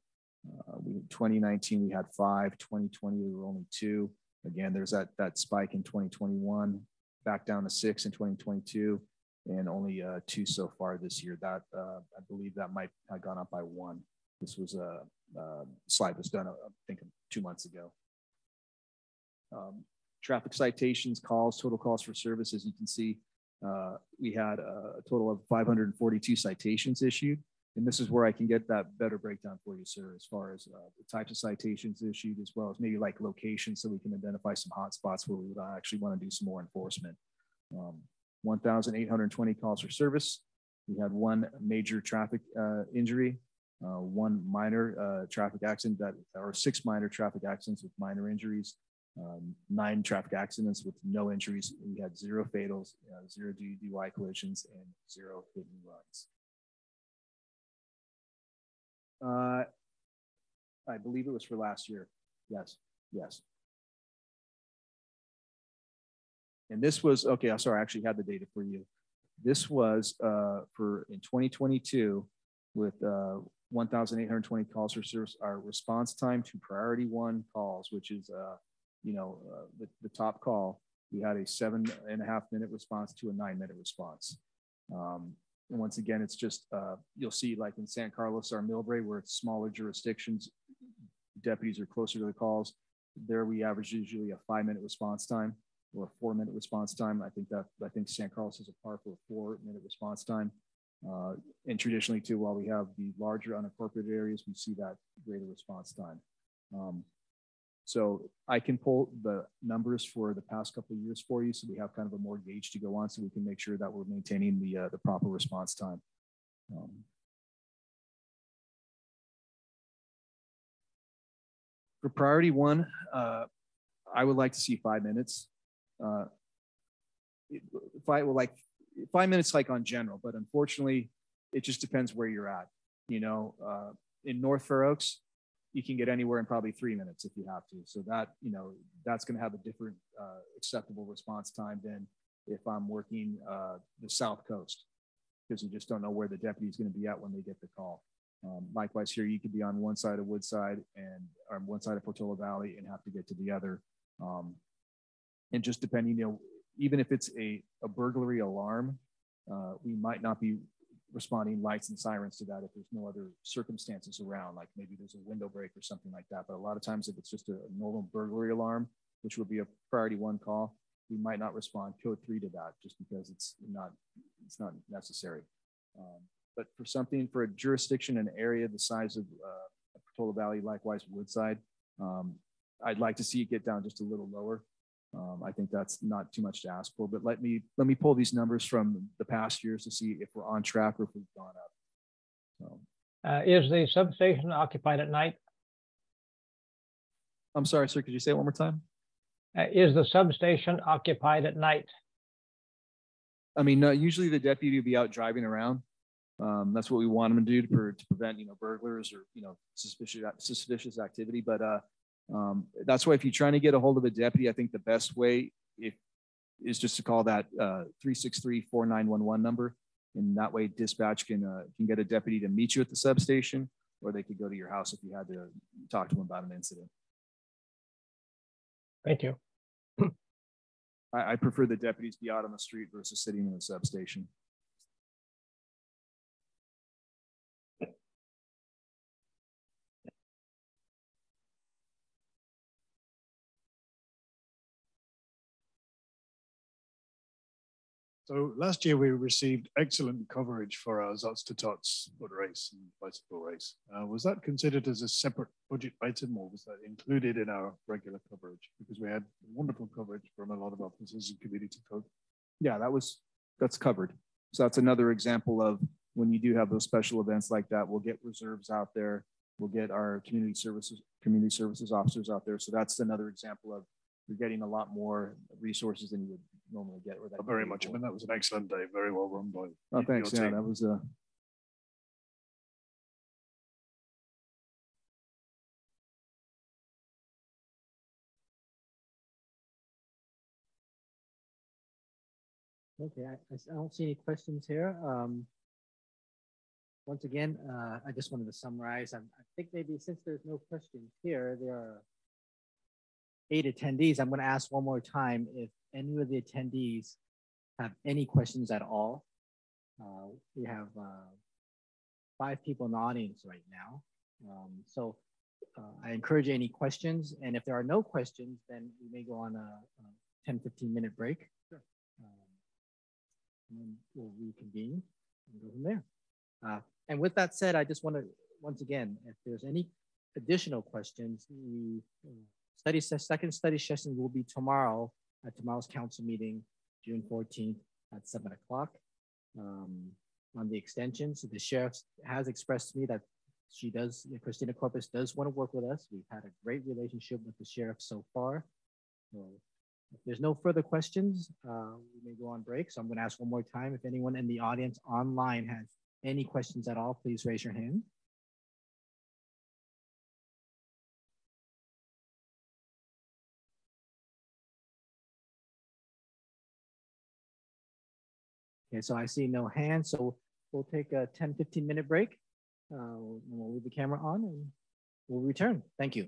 2019, we had 5, 2020, there were only 2. Again, there's that spike in 2021, back down to 6 in 2022, and only 2 so far this year. That I believe that might have gone up by 1. This was a slide was done, I think, 2 months ago. Traffic citations, calls, total calls for service. As you can see, we had a total of 542 citations issued. And this is where I can get that better breakdown for you, sir, as far as the types of citations issued, as well as maybe like locations, so we can identify some hot spots where we would actually want to do some more enforcement. 1,820 calls for service. We had 1 major traffic injury, 1 minor traffic accident, or 6 minor traffic accidents with minor injuries, 9 traffic accidents with no injuries. We had 0 fatals, 0 DUI collisions, and 0 hit and runs. I believe it was for last year. Yes. And this was, okay, I'm sorry, I actually had the data for you. This was for in 2022 with 1,820 calls for service. Our response time to priority 1 calls, which is, the top call, we had a 7.5-minute response to a 9-minute response. And once again, it's just, you'll see like in San Carlos or Millbrae, where it's smaller jurisdictions, deputies are closer to the calls. There we average usually a 5-minute response time or a 4-minute response time. I think San Carlos is a par for a 4-minute response time. And traditionally too, while we have the larger unincorporated areas, we see that greater response time. So I can pull the numbers for the past couple of years for you, so we have kind of a more gauge to go on, so we can make sure that we're maintaining the proper response time. For priority 1, I would like to see 5 minutes. 5 minutes like on general, but unfortunately, it just depends where you're at. In North Fair Oaks, you can get anywhere in probably 3 minutes if you have to. So that, that's going to have a different acceptable response time than if I'm working the South Coast, because you just don't know where the deputy is going to be at when they get the call. Likewise here, you could be on one side of Woodside and on one side of Portola Valley and have to get to the other. And just depending, even if it's a burglary alarm, we might not be responding lights and sirens to that if there's no other circumstances around, like maybe there's a window break or something like that. But a lot of times if it's just a normal burglary alarm, which would be a priority 1 call, we might not respond code 3 to that just because it's not necessary. But for a jurisdiction, an area the size of Portola Valley, likewise Woodside, I'd like to see it get down just a little lower. I think that's not too much to ask for, but let me pull these numbers from the past years to see if we're on track or if we've gone up. So, Is the substation occupied at night? I'm sorry, sir, could you say it one more time? Is the substation occupied at night? I mean, no, usually the deputy will be out driving around. That's what we want them to do to prevent, burglars or, suspicious activity. But that's why if you're trying to get a hold of a deputy, I think the best way is just to call that 363-4911 number. And that way dispatch can get a deputy to meet you at the substation, or they could go to your house if you had to talk to them about an incident. Thank you. I prefer the deputies be out on the street versus sitting in the substation. So last year we received excellent coverage for our Zots to Tots foot race and bicycle race. Was that considered as a separate budget item, or was that included in our regular coverage? Because we had wonderful coverage from a lot of officers and community folk. Yeah, that's covered. So that's another example of when you do have those special events like that, we'll get reserves out there. We'll get our community services officers out there. So that's another example of you're getting a lot more resources than you would normally get. With that very much. I mean, that was an excellent day. Very well run by. Oh, thanks. Yeah, that was Okay, I don't see any questions here. Once again, I just wanted to summarize. I think maybe since there's no questions here, there are 8 attendees. I'm going to ask one more time if any of the attendees have any questions at all. We have 5 people in the audience right now. So I encourage any questions. And if there are no questions, then we may go on a 10-15 minute break. Sure. And then we'll reconvene and go from there. And with that said, I just want to, once again, if there's any additional questions, the second study session will be tomorrow at tomorrow's council meeting, June 14th at 7 o'clock on the extension. So the sheriff has expressed to me that Christina Corpus does want to work with us. We've had a great relationship with the sheriff so far. So if there's no further questions, we may go on break. So I'm going to ask one more time. If anyone in the audience online has any questions at all, please raise your hand. Okay, so I see no hands. So we'll take a 10-15 minute break. We'll leave the camera on and we'll return. Thank you.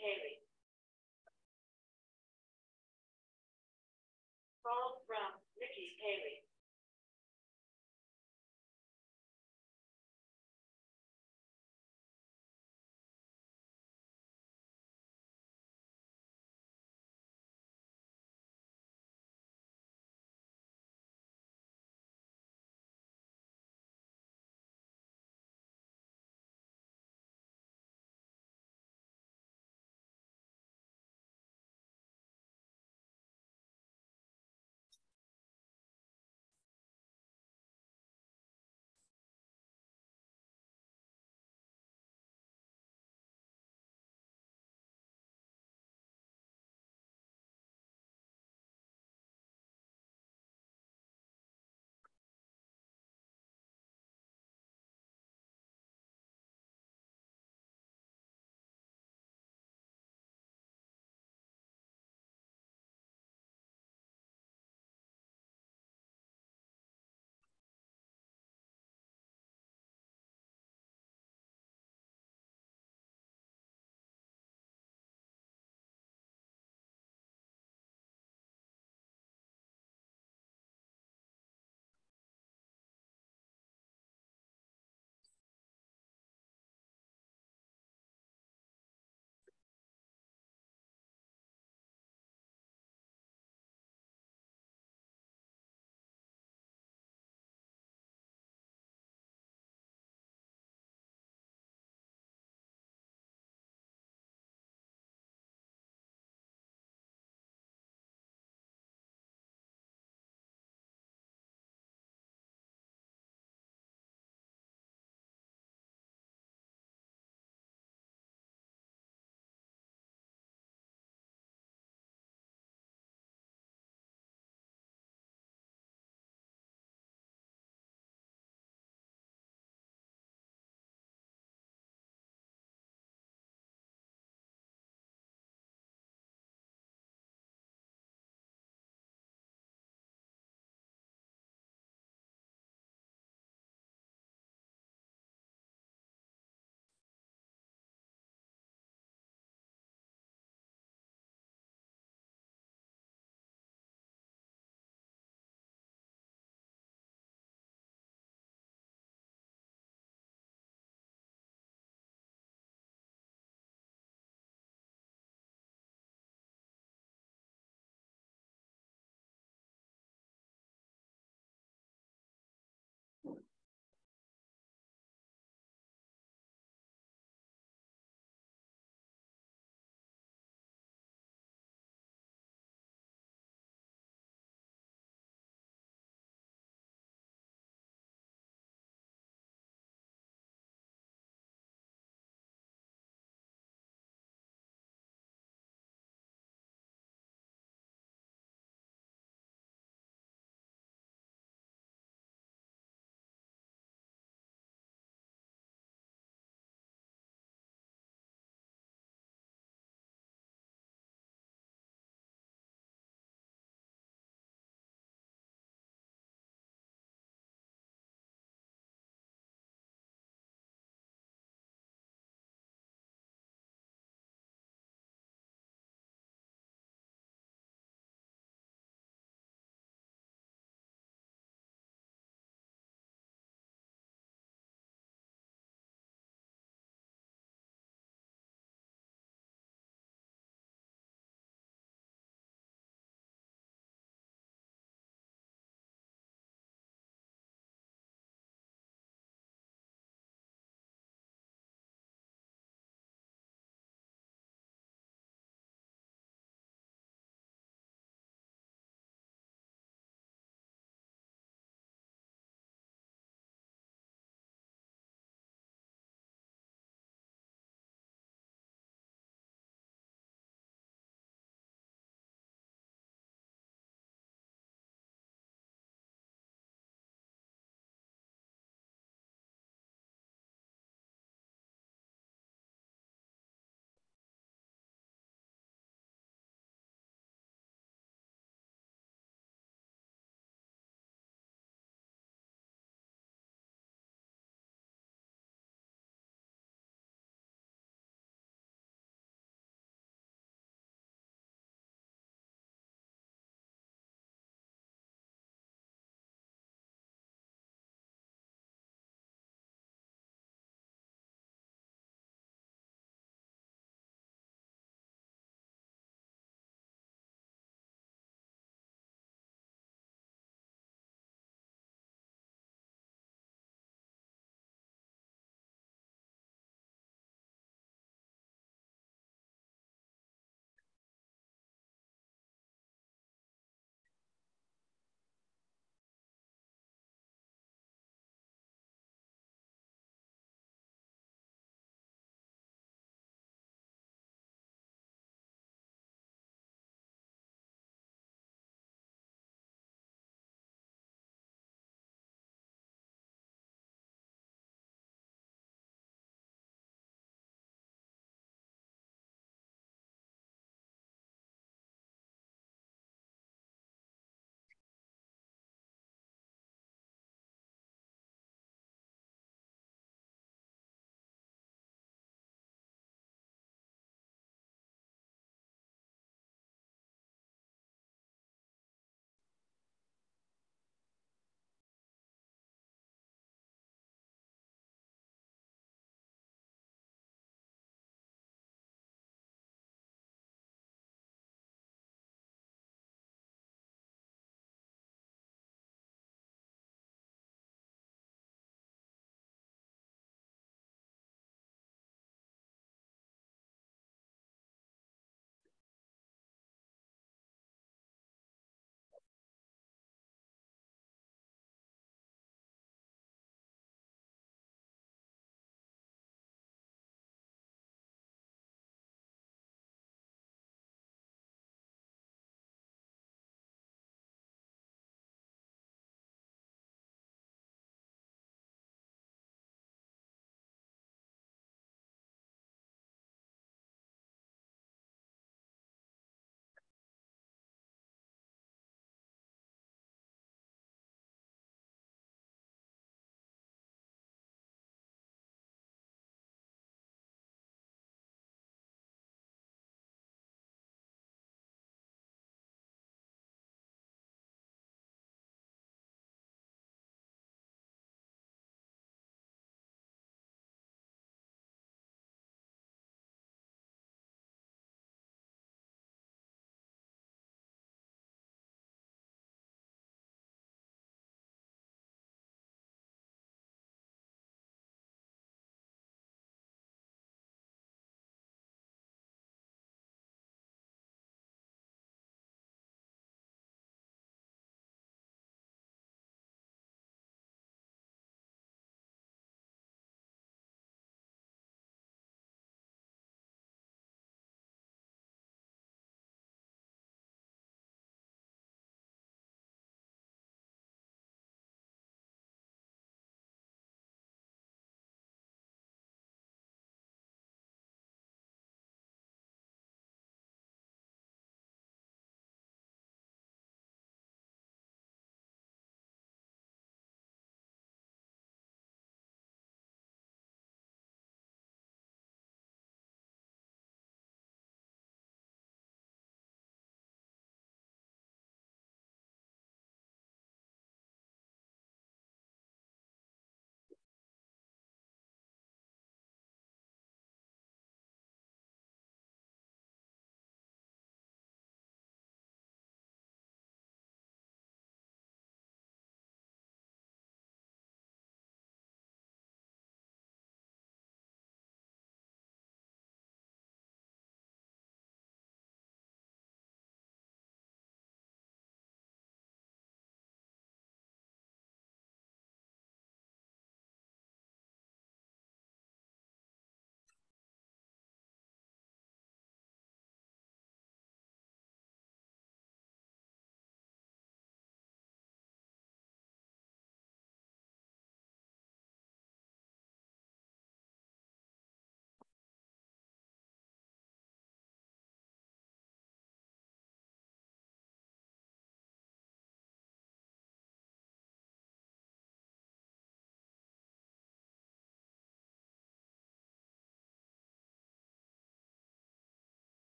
Haley. Call from Nikki Haley.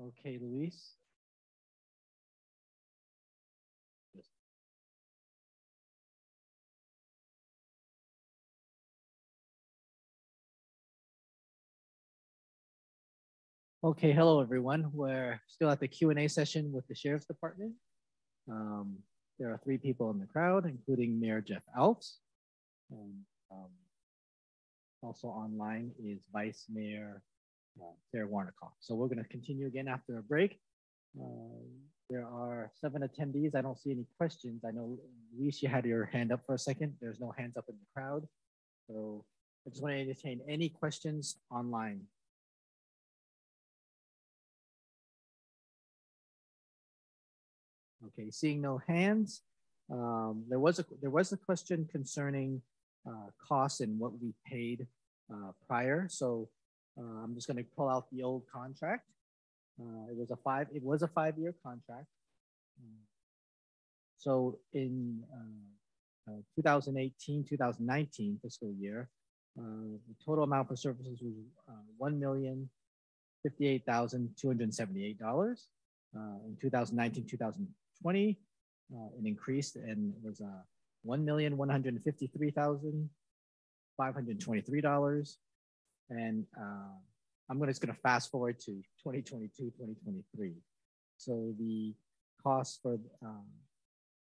Okay, Luis. Okay, hello everyone. We're still at the Q&A session with the Sheriff's Department. There are 3 people in the crowd, including Mayor Jeff Alves. And also online is Vice Mayor Sarah Warnikoff. So we're going to continue again after a break. There are 7 attendees. I don't see any questions. I know, Luis, you had your hand up for a second. There's no hands up in the crowd. So I just want to entertain any questions online. Okay, seeing no hands. There was a question concerning costs and what we paid prior. So I'm just going to pull out the old contract. It was a 5-year contract. So in 2018, 2019 fiscal year, the total amount for services was $1,058,278. In 2019, 2020, it increased and it was $1,153,523. And I'm just going to fast forward to 2022, 2023. So the cost for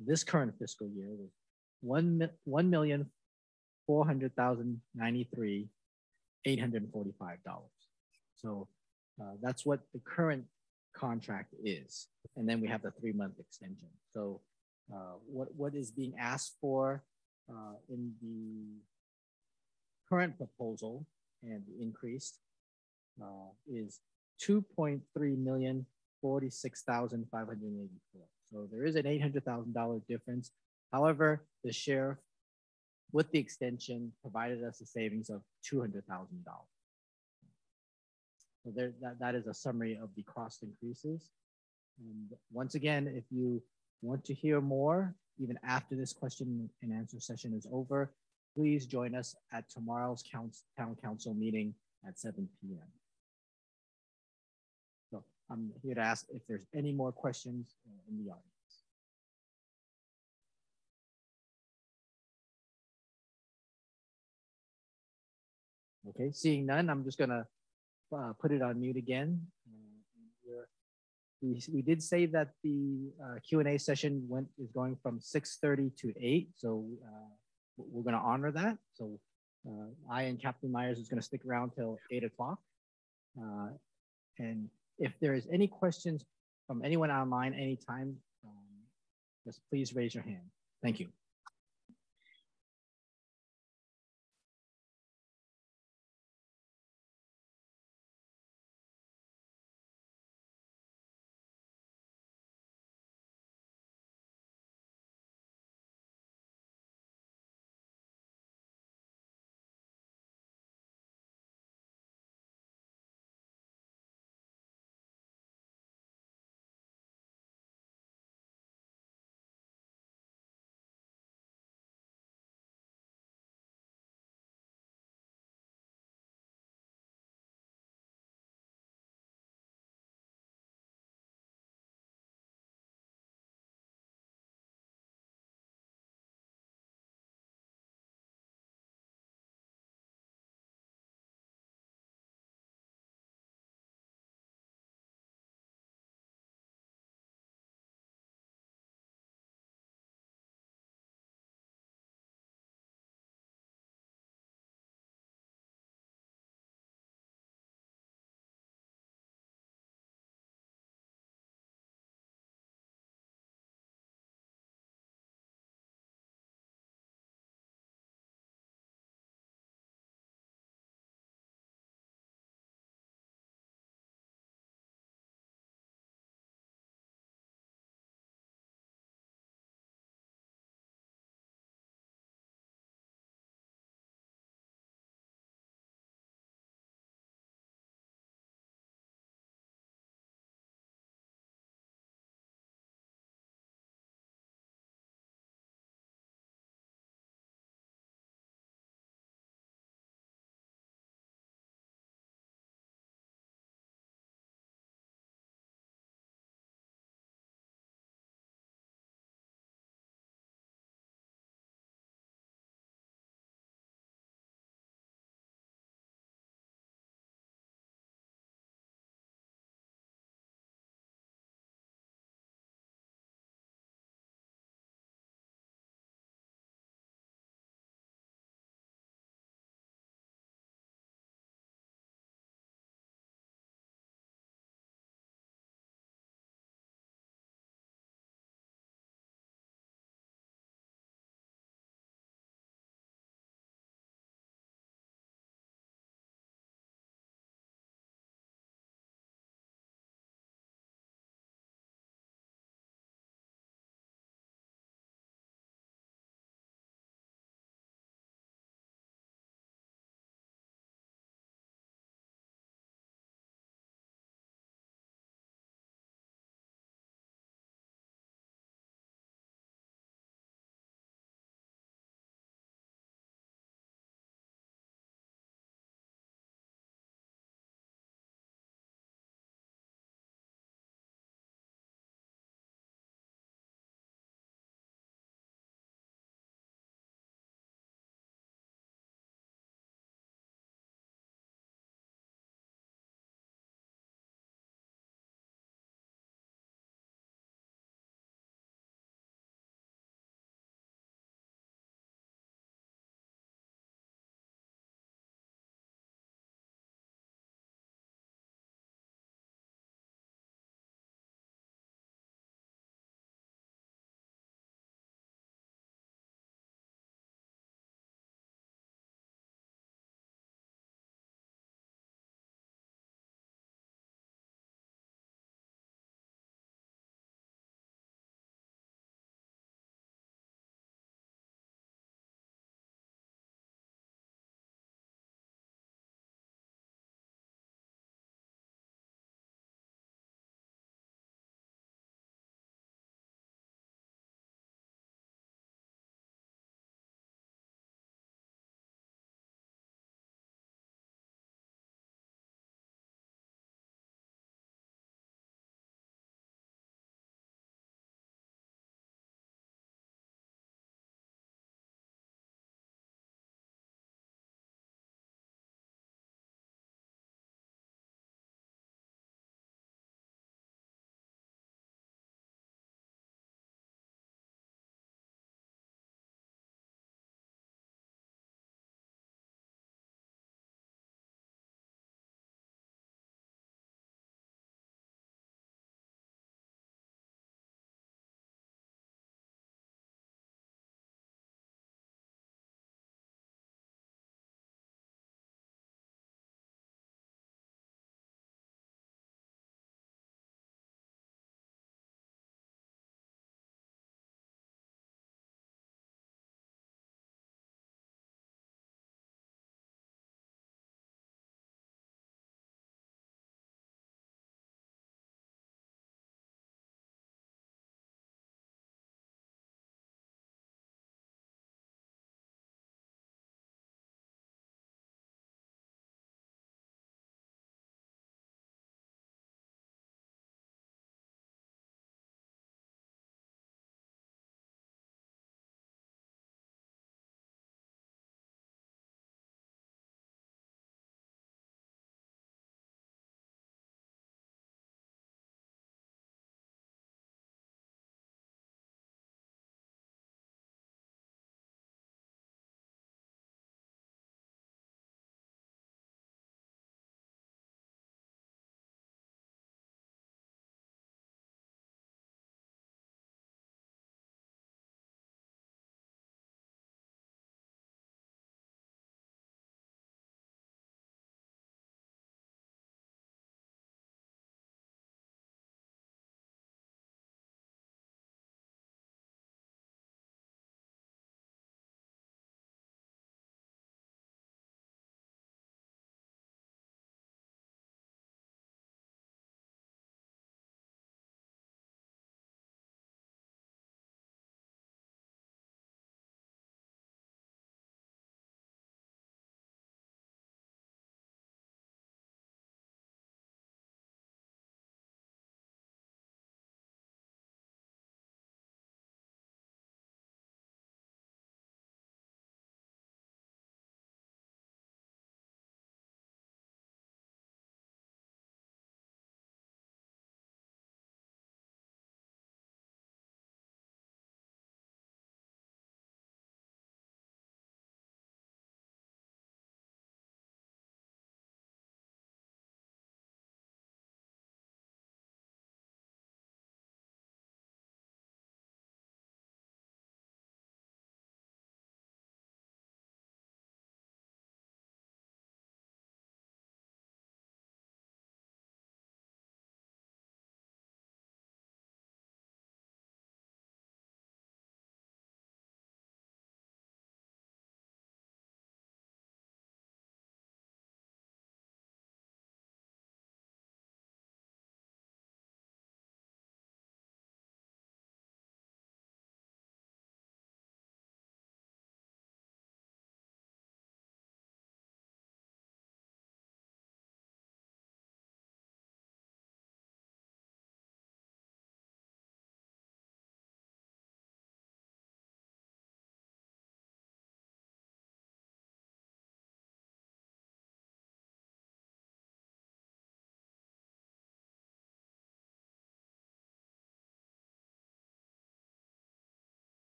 this current fiscal year was $1,400,093,845. So that's what the current contract is. And then we have the 3-month extension. So what is being asked for in the current proposal and the increased is $2.3,046,584. So there is an $800,000 difference. However, the sheriff, with the extension, provided us a savings of $200,000. So that is a summary of the cost increases. And once again, if you want to hear more, even after this question and answer session is over, please join us at tomorrow's town council meeting at 7 p.m. So I'm here to ask if there's any more questions in the audience. Okay, seeing none, I'm just gonna put it on mute again. We did say that the Q&A session is going from 6:30 to 8, so we're going to honor that. So I and Captain Myers is going to stick around till 8 o'clock. And if there is any questions from anyone online anytime, just please raise your hand. Thank you.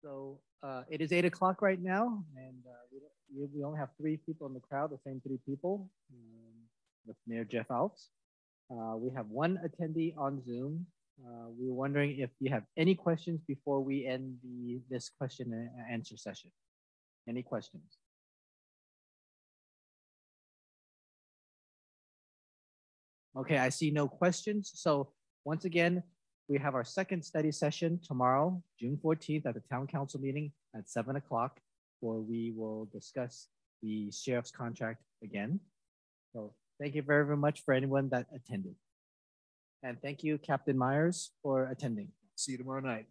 So it is 8 o'clock right now, and we only have 3 people in the crowd, the same 3 people, with Mayor Jeff Alves. We have 1 attendee on Zoom. We were wondering if you have any questions before we end this question and answer session. Any questions? Okay, I see no questions. So once again, we have our second study session tomorrow, June 14th at the Town Council meeting at 7 o'clock, where we will discuss the sheriff's contract again. So thank you very, very much for anyone that attended. And thank you, Captain Myers, for attending. See you tomorrow night.